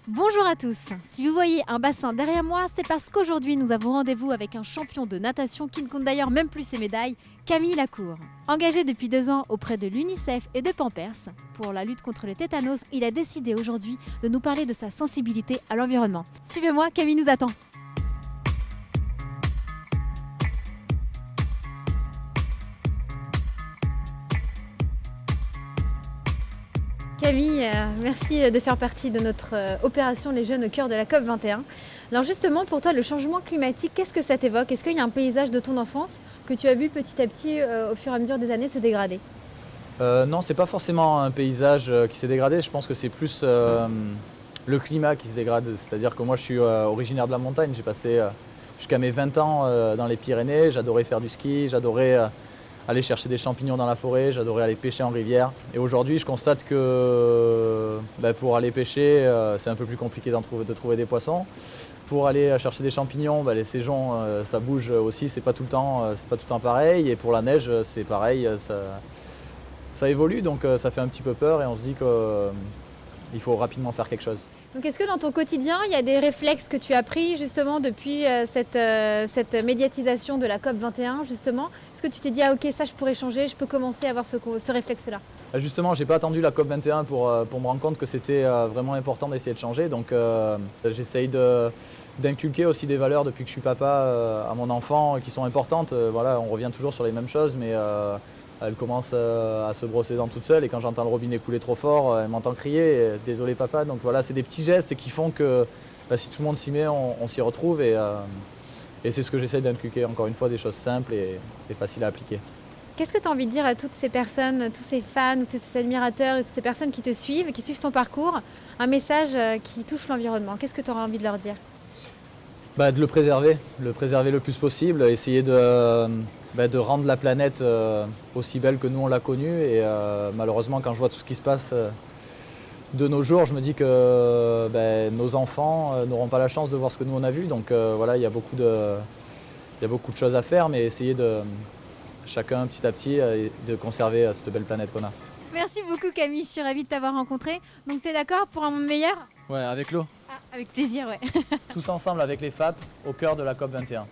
Bonjour à tous. Si vous voyez un bassin derrière moi, c'est parce qu'aujourd'hui nous avons rendez-vous avec un champion de natation qui ne compte d'ailleurs même plus ses médailles, Camille Lacour. Engagé depuis 2 ans auprès de l'UNICEF et de Pampers pour la lutte contre le tétanos, il a décidé aujourd'hui de nous parler de sa sensibilité à l'environnement. Suivez-moi, Camille nous attend. Camille, merci de faire partie de notre opération Les Jeunes au cœur de la COP 21. Alors justement, pour toi, le changement climatique, qu'est-ce que ça t'évoque? Est-ce qu'il y a un paysage de ton enfance que tu as vu petit à petit, au fur et à mesure des années, se dégrader? Non, c'est pas forcément un paysage qui s'est dégradé. Je pense que c'est plus le climat qui se dégrade. C'est-à-dire que moi, je suis originaire de la montagne. J'ai passé jusqu'à mes 20 ans dans les Pyrénées. J'adorais faire du ski, j'adorais aller chercher des champignons dans la forêt, j'adorais aller pêcher en rivière. Et aujourd'hui, je constate que pour aller pêcher, c'est un peu plus compliqué de trouver des poissons. Pour aller chercher des champignons, les saisons, ça bouge aussi. C'est pas tout le temps pareil. Et pour la neige, c'est pareil. Ça évolue, donc ça fait un petit peu peur et on se dit qu'il faut rapidement faire quelque chose. Donc est-ce que dans ton quotidien, il y a des réflexes que tu as pris justement depuis cette médiatisation de la COP 21 justement? Est-ce que tu t'es dit, ah ok, ça je pourrais changer, je peux commencer à avoir ce réflexe-là? Justement, j'ai pas attendu la COP 21 pour me rendre compte que c'était vraiment important d'essayer de changer. Donc j'essaye d'inculquer aussi des valeurs depuis que je suis papa à mon enfant qui sont importantes. Voilà, on revient toujours sur les mêmes choses, mais elle commence à se brosser les dents toute seule et quand j'entends le robinet couler trop fort, elle m'entend crier « désolé papa ». Donc voilà, c'est des petits gestes qui font que si tout le monde s'y met, on s'y retrouve et c'est ce que j'essaie d'inculquer, encore une fois, des choses simples et faciles à appliquer. Qu'est-ce que tu as envie de dire à toutes ces personnes, tous ces fans, tous ces admirateurs et toutes ces personnes qui te suivent, qui suivent ton parcours, un message qui touche l'environnement? Qu'est-ce que tu auras envie de leur dire? De le préserver le plus possible, essayer de rendre la planète aussi belle que nous on l'a connue. Et malheureusement, quand je vois tout ce qui se passe de nos jours, je me dis que nos enfants n'auront pas la chance de voir ce que nous on a vu. Donc voilà, il y a beaucoup de choses à faire, mais essayer chacun petit à petit de conserver cette belle planète qu'on a. Merci beaucoup Camille, je suis ravie de t'avoir rencontré. Donc tu es d'accord pour un monde meilleur? Ouais, avec l'eau. Avec plaisir, ouais. Tous ensemble avec les FAP au cœur de la COP 21.